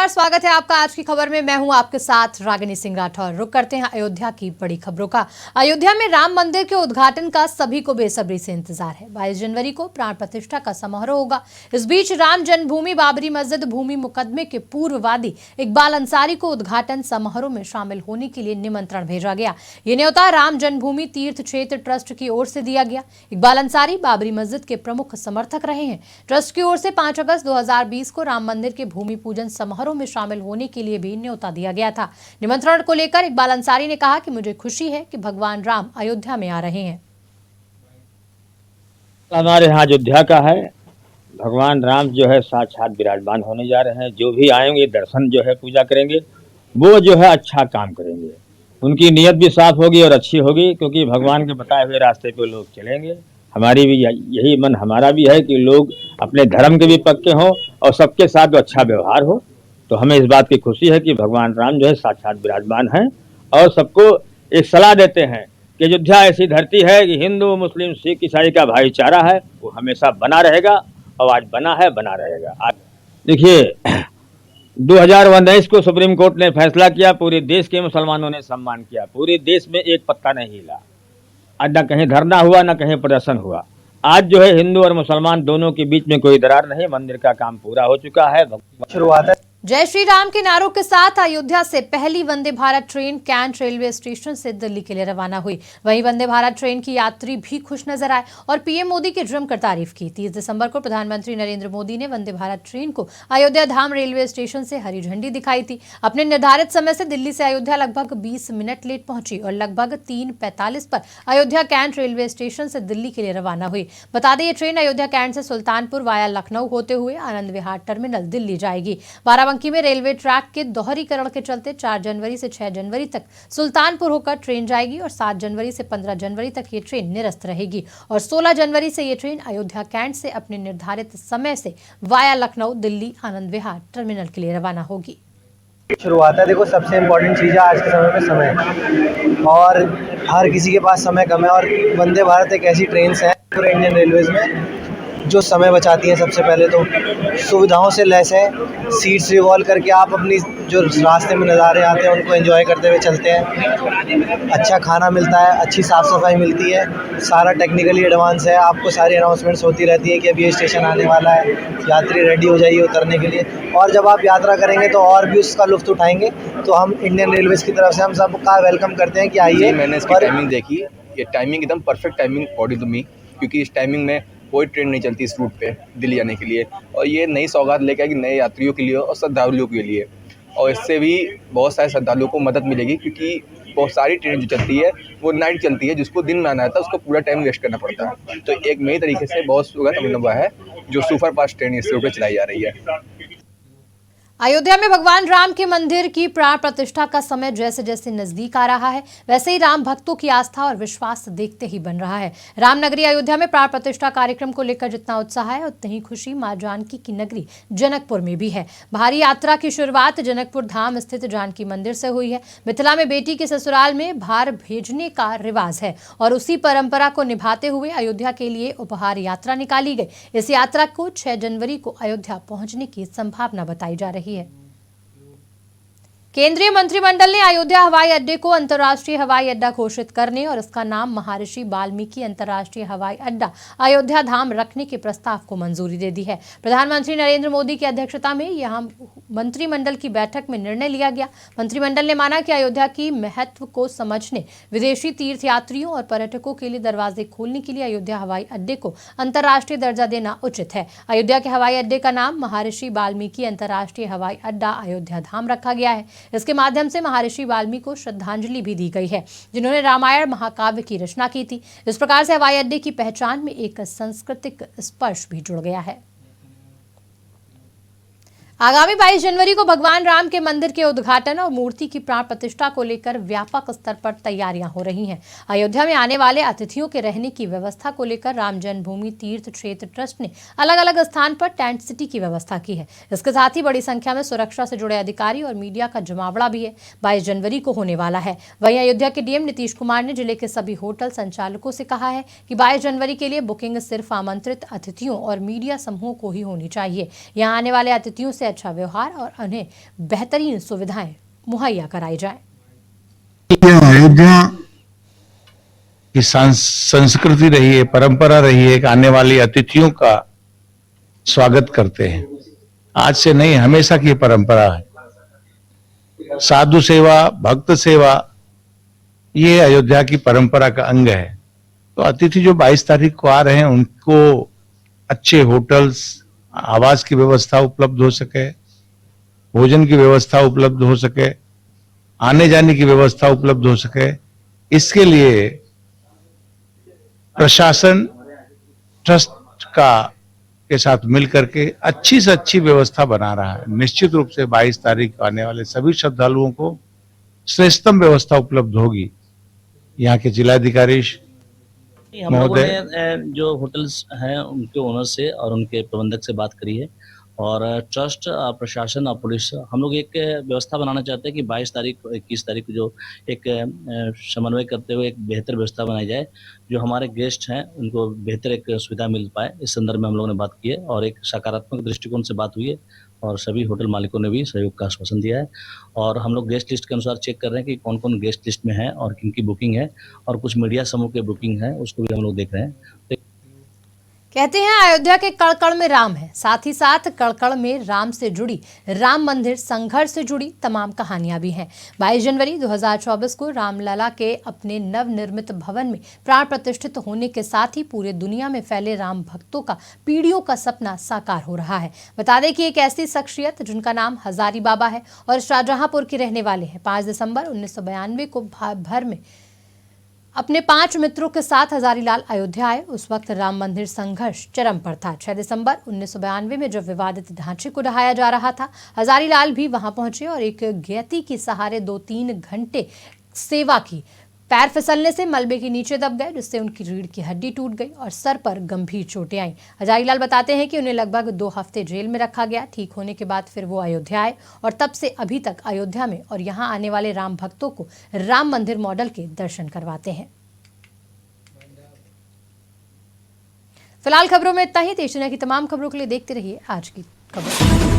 नमस्कार, स्वागत है आपका आज की खबर में। मैं हूं आपके साथ रागिनी सिंह राठौर। रुक करते हैं अयोध्या की बड़ी खबरों का। अयोध्या में राम मंदिर के उद्घाटन का सभी को बेसब्री से इंतजार है। 22 जनवरी को प्राण प्रतिष्ठा का समारोह होगा। इस बीच राम जन्मभूमि बाबरी मस्जिद भूमि मुकदमे के पूर्व वादी इकबाल अंसारी को उद्घाटन समारोह में शामिल होने के लिए निमंत्रण भेजा गया। ये न्योता राम जन्मभूमि तीर्थ क्षेत्र ट्रस्ट की ओर से दिया गया। इकबाल अंसारी बाबरी मस्जिद के प्रमुख समर्थक रहे हैं। ट्रस्ट की ओर से 5 अगस्त 2020 को राम मंदिर के भूमि पूजन समारोह में शामिल होने के लिए भी न्योता दिया गया था। निमंत्रण को लेकर इकबाल अंसारी ने कहा कि मुझे खुशी है कि भगवान राम अयोध्या में आ रहे हैं। हमारे यहाँ अयोध्या का है, भगवान राम जो है साक्षात विराजमान होने जा रहे हैं। जो भी आएंगे दर्शन जो है पूजा करेंगे, वो जो है अच्छा काम करेंगे। उनकी नीयत भी साफ होगी और अच्छी होगी, क्योंकि भगवान के बताए हुए रास्ते पे लोग चलेंगे। हमारी भी यही मन हमारा भी है कि लोग अपने धर्म के भी पक्के हों और सबके साथ अच्छा व्यवहार हो। तो हमें इस बात की खुशी है कि भगवान राम जो है साक्षात विराजमान हैं और सबको एक सलाह देते हैं कि अयोध्या ऐसी धरती है कि हिंदू मुस्लिम सिख ईसाई का भाईचारा है, वो हमेशा बना रहेगा और आज बना है, बना रहेगा। आज देखिए 2019 को सुप्रीम कोर्ट ने फैसला किया, पूरे देश के मुसलमानों ने सम्मान किया, पूरे देश में एक पत्ता नहीं हिला। आज न कहीं धरना हुआ न कहीं प्रदर्शन हुआ। आज जो है हिंदू और मुसलमान दोनों के बीच में कोई दरार नहीं, मंदिर का काम पूरा हो चुका है। शुरुआत है। जय श्री राम के नारों के साथ अयोध्या से पहली Vande Bharat train cantt railway station से दिल्ली के लिए रवाना हुई। वहीं वंदे भारत ट्रेन की यात्री भी खुश नजर आए और पीएम मोदी की जमकर तारीफ की। 30 दिसंबर को प्रधानमंत्री नरेंद्र मोदी ने वंदे भारत ट्रेन को अयोध्या धाम रेलवे स्टेशन से हरी झंडी दिखाई थी। अपने निर्धारित समय से दिल्ली से अयोध्या लगभग 20 मिनट लेट पहुंची और लगभग 3:45 पर अयोध्या कैंट रेलवे स्टेशन से दिल्ली के लिए रवाना हुई। बता दें, ये ट्रेन अयोध्या कैंट से सुल्तानपुर वाया लखनऊ होते हुए आनंद विहार टर्मिनल दिल्ली जाएगी। बाराबंकी में रेलवे ट्रैक के दोहरीकरण के चलते 4 जनवरी से 6 जनवरी तक सुल्तानपुर होकर ट्रेन जाएगी और 7 जनवरी से 15 जनवरी तक ये ट्रेन निरस्त रहेगी और 16 जनवरी से ये ट्रेन अयोध्या कैंट से अपने निर्धारित समय से वाया लखनऊ दिल्ली आनंद विहार टर्मिनल के लिए रवाना होगी। शुरुआत है। देखो, सबसे इम्पोर्टेंट चीज़ है आज के समय में समय, और हर किसी के पास समय कम है। और वंदे भारत एक ऐसी ट्रेन है पूरे इंडियन रेलवेज में जो समय बचाती है। सबसे पहले तो सुविधाओं से लैस है। सीट्स रिवॉल्व करके आप अपनी जो रास्ते में नज़ारे आते हैं उनको एंजॉय करते हुए चलते हैं। अच्छा खाना मिलता है, अच्छी साफ़ सफाई मिलती है, सारा टेक्निकली एडवांस है। आपको सारी अनाउंसमेंट्स होती रहती है कि अब ये स्टेशन आने वाला है, यात्री रेडी हो जाइए उतरने के लिए। और जब आप यात्रा करेंगे तो और भी उसका लुत्फ़ उठाएंगे। तो हम इंडियन रेलवेज की तरफ से हम सबका वेलकम करते हैं कि आइए। मैंने इसकी टाइमिंग देखी, ये टाइमिंग एकदम perfect timing according to me, क्योंकि इस टाइमिंग में कोई ट्रेन नहीं चलती इस रूट पे दिल्ली जाने के लिए। और ये नई सौगात लेके आएगी नए यात्रियों के लिए और श्रद्धालुओं के लिए। और इससे भी बहुत सारे श्रद्धालुओं को मदद मिलेगी, क्योंकि बहुत सारी ट्रेन जो चलती है वो नाइट चलती है, जिसको दिन में आना था उसको पूरा टाइम वेस्ट करना पड़ता है। तो एक नई तरीके से बहुत सुगम अभिनव है जो सुपर फास्ट ट्रेन इस रूट पर चलाई जा रही है। अयोध्या में भगवान राम के मंदिर की प्राण प्रतिष्ठा का समय जैसे जैसे नजदीक आ रहा है, वैसे ही राम भक्तों की आस्था और विश्वास देखते ही बन रहा है। रामनगरी अयोध्या में प्राण प्रतिष्ठा कार्यक्रम को लेकर जितना उत्साह है उतनी ही खुशी मां जानकी की नगरी जनकपुर में भी है। भारी यात्रा की शुरुआत जनकपुर धाम स्थित जानकी मंदिर से हुई है। मिथिला में बेटी के ससुराल में भार भेजने का रिवाज है और उसी परंपरा को निभाते हुए अयोध्या के लिए उपहार यात्रा निकाली गई। इस यात्रा को 6 जनवरी को अयोध्या पहुंचने की संभावना बताई जा रही है। केंद्रीय मंत्रिमंडल ने अयोध्या हवाई अड्डे को अंतर्राष्ट्रीय हवाई अड्डा घोषित करने और इसका नाम महर्षि वाल्मीकि अंतर्राष्ट्रीय हवाई अड्डा अयोध्या धाम रखने के प्रस्ताव को मंजूरी दे दी है। प्रधानमंत्री नरेंद्र मोदी की अध्यक्षता में यहां मंत्रिमंडल की बैठक में निर्णय लिया गया। मंत्रिमंडल ने माना कि अयोध्या की महत्व को समझने, विदेशी तीर्थयात्रियों और पर्यटकों के लिए दरवाजे खोलने के लिए अयोध्या हवाई अड्डे को अंतर्राष्ट्रीय दर्जा देना उचित है। अयोध्या के हवाई अड्डे का नाम महर्षि वाल्मीकि अंतर्राष्ट्रीय हवाई अड्डा अयोध्या धाम रखा गया है। इसके माध्यम से महर्षि वाल्मीकि को श्रद्धांजलि भी दी गई है, जिन्होंने रामायण महाकाव्य की रचना की थी। इस प्रकार से हवाई अड्डे की पहचान में एक सांस्कृतिक स्पर्श भी जुड़ गया है। आगामी 22 जनवरी को भगवान राम के मंदिर के उद्घाटन और मूर्ति की प्राण प्रतिष्ठा को लेकर व्यापक स्तर पर तैयारियां हो रही हैं। अयोध्या में आने वाले अतिथियों के रहने की व्यवस्था को लेकर राम जन्मभूमि तीर्थ क्षेत्र ट्रस्ट ने अलग अलग स्थान पर टेंट सिटी की व्यवस्था की है। इसके साथ ही बड़ी संख्या में सुरक्षा से जुड़े अधिकारी और मीडिया का जमावड़ा भी है। 22 जनवरी को होने वाला है। वहीं अयोध्या के डीएम नीतीश कुमार ने जिले के सभी होटल संचालकों से कहा है कि 22 जनवरी के लिए बुकिंग सिर्फ आमंत्रित अतिथियों और मीडिया समूहों को ही होनी चाहिए। यहाँ आने वाले अतिथियों से अच्छा व्यवहार और उन्हें बेहतरीन सुविधाएं मुहैया कराई जाए। यह अयोध्या की संस्कृति रही है, परंपरा रही है कि आने वाली अतिथियों का स्वागत करते हैं। आज से नहीं, हमेशा की परंपरा है। साधु सेवा, भक्त सेवा, ये अयोध्या की परंपरा का अंग है। तो अतिथि जो 22 तारीख को आ रहे हैं उनको अच्छे होटल्स, आवास की व्यवस्था उपलब्ध हो सके, भोजन की व्यवस्था उपलब्ध हो सके, आने जाने की व्यवस्था उपलब्ध हो सके, इसके लिए प्रशासन ट्रस्ट के साथ मिलकर के अच्छी से अच्छी व्यवस्था बना रहा है। निश्चित रूप से 22 तारीख को आने वाले सभी श्रद्धालुओं को श्रेष्ठतम व्यवस्था उपलब्ध होगी। यहाँ के जिलाधिकारी हम लोगों ने जो होटल्स हैं उनके ओनर से और उनके प्रबंधक से बात करी है और ट्रस्ट, प्रशासन और पुलिस, हम लोग एक व्यवस्था बनाना चाहते हैं कि 22 तारीख को 21 तारीख को जो एक समन्वय करते हुए एक बेहतर व्यवस्था बनाई जाए, जो हमारे गेस्ट हैं उनको बेहतर एक सुविधा मिल पाए। इस संदर्भ में हम लोगों ने बात की है और एक सकारात्मक दृष्टिकोण से बात हुई है और सभी होटल मालिकों ने भी सहयोग का आश्वासन दिया है। और हम लोग गेस्ट लिस्ट के अनुसार चेक कर रहे हैं कि कौन कौन गेस्ट लिस्ट में है और किन की बुकिंग है, और कुछ मीडिया समूह की बुकिंग है, उसको भी हम लोग देख रहे हैं। कहते हैं अयोध्या के कण-कण में राम है, साथ ही साथ कण-कण में राम से जुड़ी राम मंदिर संघर्ष से जुड़ी तमाम कहानियां भी हैं। 22 जनवरी 2024 को रामलला के अपने नवनिर्मित भवन में प्राण प्रतिष्ठित होने के साथ ही पूरे दुनिया में फैले राम भक्तों का पीढ़ियों का सपना साकार हो रहा है। बता दें कि एक ऐसी शख्सियत जिनका नाम हजारी बाबा है और शाहजहांपुर के रहने वाले हैं, 5 दिसंबर 1992 को भर में अपने 5 मित्रों के साथ हजारीलाल अयोध्या आए। उस वक्त राम मंदिर संघर्ष चरम पर था। 6 दिसंबर 1992 में जब विवादित ढांचे को ढहाया जा रहा था, हजारीलाल भी वहां पहुंचे और एक ज्ञाति के सहारे 2-3 घंटे सेवा की। पैर फिसलने से मलबे के नीचे दब गए, जिससे उनकी रीढ़ की हड्डी टूट गई और सर पर गंभीर चोटें आईं। हजारीलाल बताते हैं कि उन्हें लगभग 2 हफ्ते जेल में रखा गया। ठीक होने के बाद फिर वो अयोध्या आए और तब से अभी तक अयोध्या में और यहाँ आने वाले राम भक्तों को राम मंदिर मॉडल के दर्शन करवाते हैं। फिलहाल खबरों में इतना ही। देश दुनिया की तमाम खबरों के लिए देखते रहिए आज की खबर।